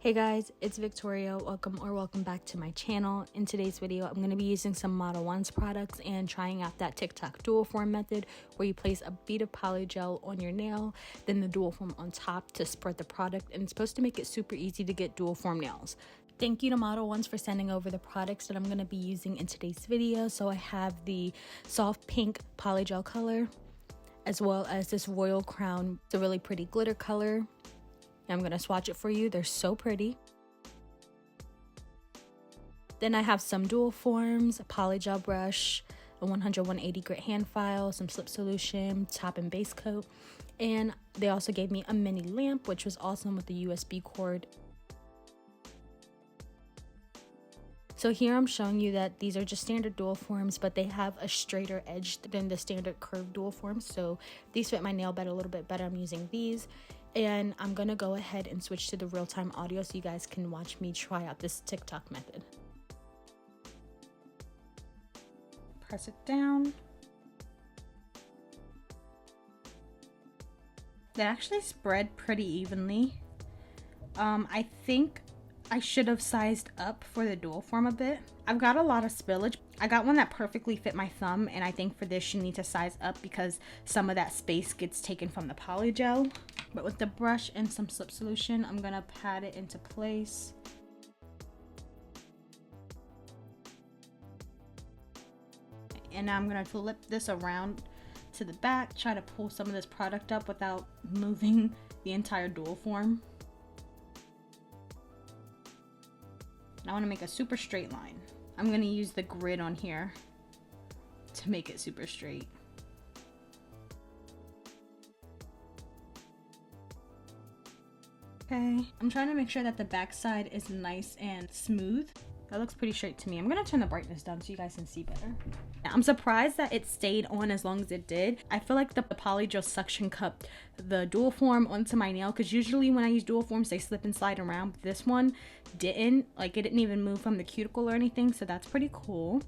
Hey guys, it's Victoria. Welcome back to my channel. In today's video, I'm going to be using some Model1's products and trying out that TikTok dual form method where you place a bead of polygel on your nail, then the dual form on top to spread the product, and it's supposed to make it super easy to get dual form nails. Thank you to Model1's for sending over the products that I'm going to be using in today's video. So I have the soft pink polygel color, as well as this royal crown. It's a really pretty glitter color. I'm going to swatch it for you. They're so pretty. Then I have some dual forms, a polygel brush, a 100-180 grit hand file, some slip solution, top and base coat. And they also gave me a mini lamp, which was awesome with the USB cord. So here I'm showing you that these are just standard dual forms, but they have a straighter edge than the standard curved dual forms. So these fit my nail bed a little bit better. I'm using these. And I'm going to go ahead and switch to the real-time audio so you guys can watch me try out this TikTok method. Press it down. They actually spread pretty evenly. I think I should have sized up for the dual form a bit. I've got a lot of spillage. I got one that perfectly fit my thumb, and I think for this you need to size up because some of that space gets taken from the polygel. But with the brush and some slip solution, I'm gonna pat it into place. And now I'm gonna flip this around to the back, try to pull some of this product up without moving the entire dual form. I want to make a super straight line. I'm going to use the grid on here to make it super straight. Okay, I'm trying to make sure that the back side is nice and smooth. That looks pretty straight to me. I'm going to turn the brightness down so you guys can see better. I'm surprised that it stayed on as long as it did. I feel like the polygel suction cupped the dual form onto my nail, because usually when I use dual forms they slip and slide around. But this one didn't. Like, it didn't even move from the cuticle or anything, so that's pretty cool.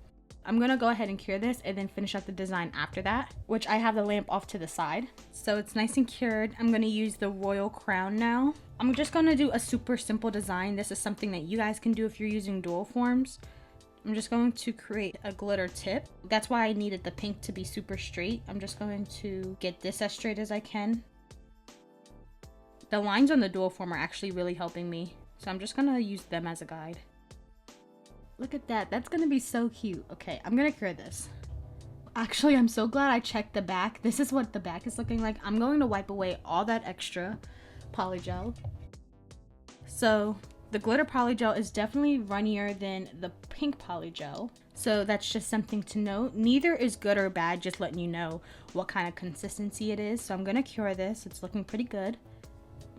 I'm gonna go ahead and cure this and then finish up the design after that, which I have the lamp off to the side. So it's nice and cured. I'm gonna use the royal crown now. I'm just gonna do a super simple design. This is something that you guys can do if you're using dual forms. I'm just going to create a glitter tip. That's why I needed the pink to be super straight. I'm just going to get this as straight as I can. The lines on the dual form are actually really helping me, so I'm just gonna use them as a guide. Look at that, that's gonna be so cute. Okay, I'm gonna cure this. Actually, I'm so glad I checked the back. This is what the back is looking like. I'm going to wipe away all that extra polygel. So the glitter polygel is definitely runnier than the pink polygel. So that's just something to note. Neither is good or bad, just letting you know what kind of consistency it is. So I'm gonna cure this. It's looking pretty good.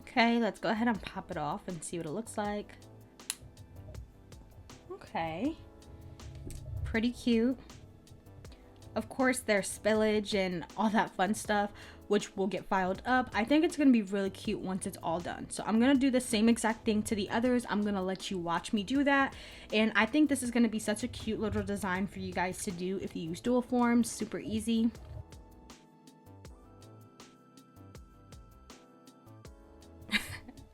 Okay, let's go ahead and pop it off and see what it looks like. Okay, pretty cute. Of course, there's spillage and all that fun stuff, which will get filed up. I think it's gonna be really cute once it's all done. So I'm gonna do the same exact thing to the others. I'm gonna let you watch me do that. And I think this is gonna be such a cute little design for you guys to do if you use dual forms. Super easy.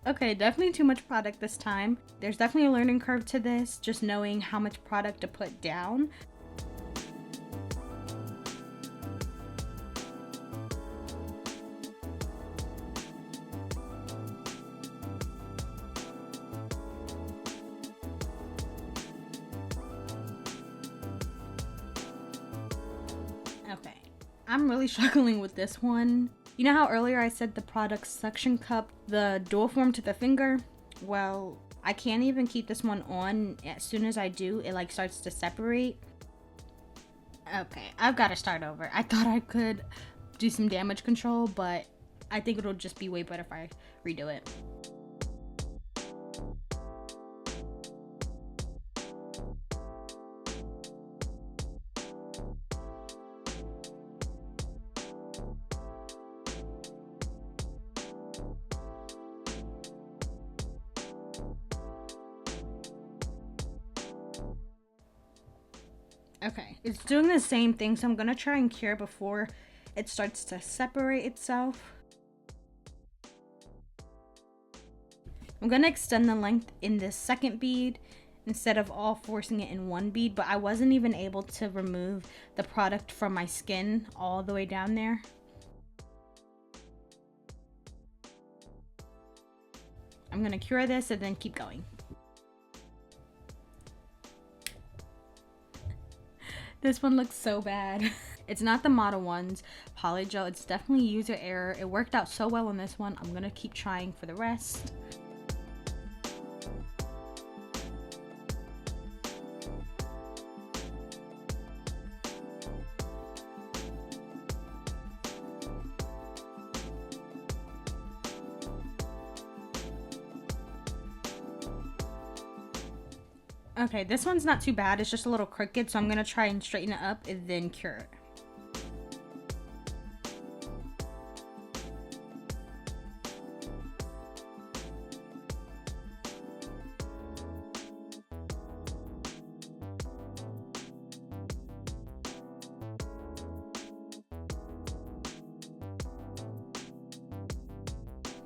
Okay, definitely too much product this time. There's definitely a learning curve to this, just knowing how much product to put down. Okay, I'm really struggling with this one. You know how earlier I said the product suction cup the dual form to the finger? Well, I can't even keep this one on. As soon as I do, it like starts to separate. Okay, I've got to start over. I thought I could do some damage control, but I think it'll just be way better if I redo it. Okay, it's doing the same thing, so I'm gonna try and cure before it starts to separate itself. I'm gonna extend the length in this second bead instead of all forcing it in one bead, but I wasn't even able to remove the product from my skin all the way down there. I'm gonna cure this and then keep going. This one looks so bad. It's not the MODELONES Polygel. It's definitely user error. It worked out so well on this one. I'm gonna keep trying for the rest. Okay, this one's not too bad. It's just a little crooked, so I'm gonna try and straighten it up and then cure it.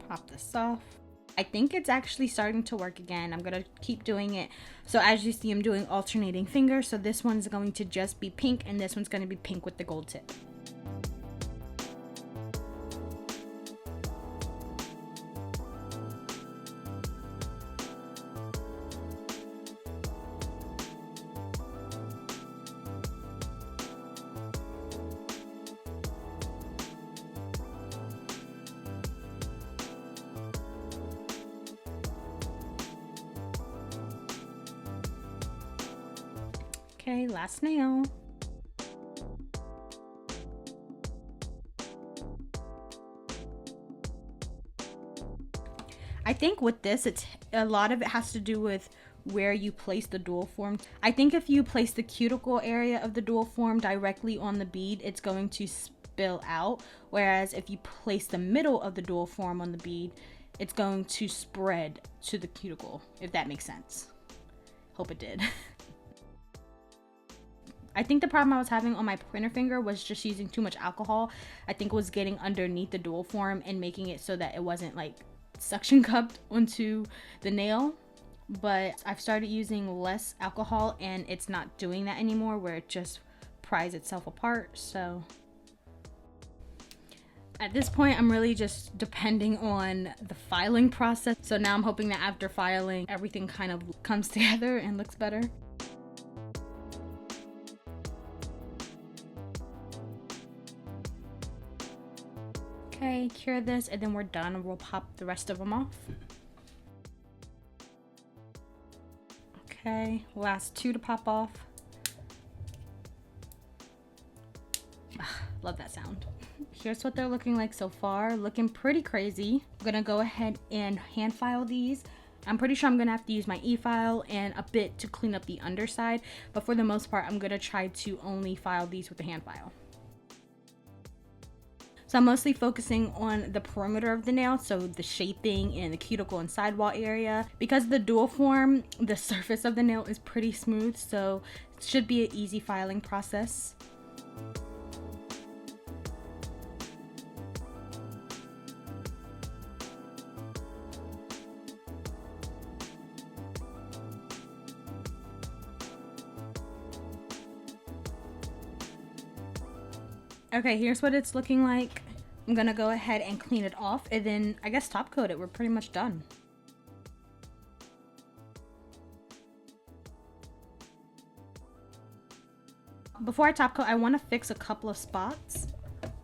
Pop this off. I think it's actually starting to work again. I'm gonna keep doing it. So as you see, I'm doing alternating fingers. So this one's going to just be pink and this one's gonna be pink with the gold tip. Okay, last nail. I think with this, it's a lot of it has to do with where you place the dual form. I think if you place the cuticle area of the dual form directly on the bead, it's going to spill out. Whereas if you place the middle of the dual form on the bead, it's going to spread to the cuticle, if that makes sense. Hope it did. I think the problem I was having on my pointer finger was just using too much alcohol. I think it was getting underneath the dual form and making it so that it wasn't like suction cupped onto the nail. But I've started using less alcohol and it's not doing that anymore, where it just pries itself apart. So at this point, I'm really just depending on the filing process. So now I'm hoping that after filing, everything kind of comes together and looks better. Okay, cure this and then we're done and we'll pop the rest of them off. Okay, last two to pop off. Love that sound. Here's what they're looking like so far. Looking pretty crazy. I'm gonna go ahead and hand file these. I'm pretty sure I'm gonna have to use my e-file and a bit to clean up the underside, but for the most part, I'm gonna try to only file these with the hand file. So I'm mostly focusing on the perimeter of the nail, so the shaping and the cuticle and sidewall area. Because the dual form, the surface of the nail is pretty smooth, so it should be an easy filing process. Okay, here's what it's looking like. I'm gonna go ahead and clean it off and then I guess top coat it. We're pretty much done. Before I top coat, I want to fix a couple of spots.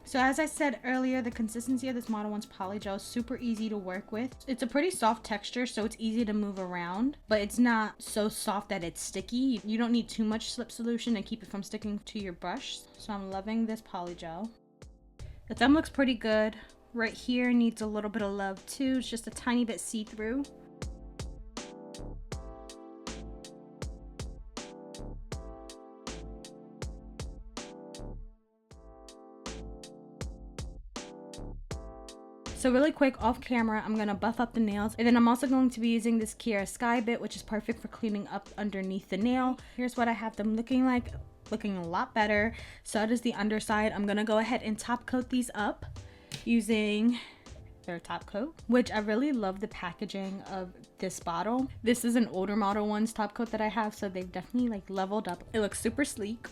So as I said earlier, the consistency of this MODELONES Polygel is super easy to work with. It's a pretty soft texture, so it's easy to move around, but it's not so soft that it's sticky. You don't need too much slip solution to keep it from sticking to your brush. So I'm loving this Polygel. The thumb looks pretty good. Right here needs a little bit of love too. It's just a tiny bit see-through. So really quick off camera, I'm gonna buff up the nails, and then I'm also going to be using this Kiara Sky bit, which is perfect for cleaning up underneath the nail. Here's what I have them looking like, looking a lot better. So does the underside. I'm gonna go ahead and top coat these up using their top coat, which I really love the packaging of this bottle. This is an older Model Ones top coat that I have, so they've definitely like leveled up. It looks super sleek.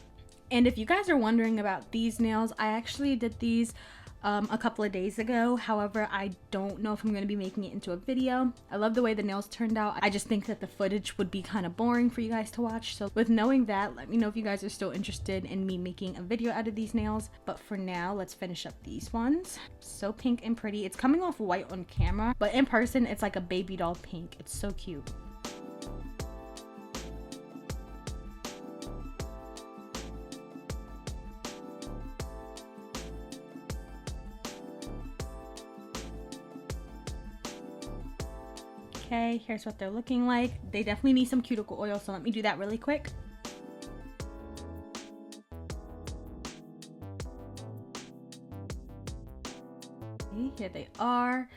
And if you guys are wondering about these nails, I actually did these a couple of days ago. However, I don't know if I'm going to be making it into a video. I love the way the nails turned out. I just think that the footage would be kind of boring for you guys to watch. So with knowing that, let me know if you guys are still interested in me making a video out of these nails. But for now, let's finish up these ones. So pink and pretty. It's coming off white on camera, but in person, it's like a baby doll pink. It's so cute. Okay, here's what they're looking like. They definitely need some cuticle oil, so let me do that really quick. Okay, here they are.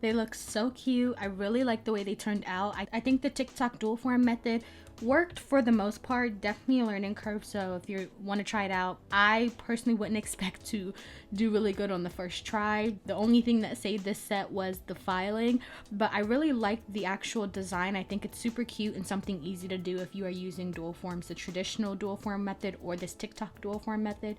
They look so cute. I really like the way they turned out. I think the TikTok dual form method worked for the most part. Definitely a learning curve, so if you want to try it out, I personally wouldn't expect to do really good on the first try. The only thing that saved this set was the filing, but I really like the actual design. I think it's super cute and something easy to do if you are using dual forms, the traditional dual form method or this TikTok dual form method.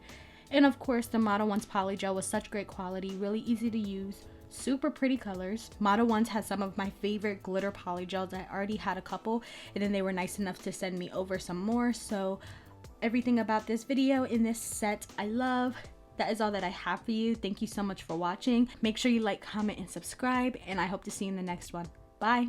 And of course, the Model Ones Polygel was such great quality, really easy to use. Super pretty colors. Model Ones has some of my favorite glitter polygels. I already had a couple, and then they were nice enough to send me over some more. So everything about this video in this set I love. That is all that I have for you. Thank you so much for watching. Make sure you like, comment, and subscribe, and I hope to see you in the next one. Bye.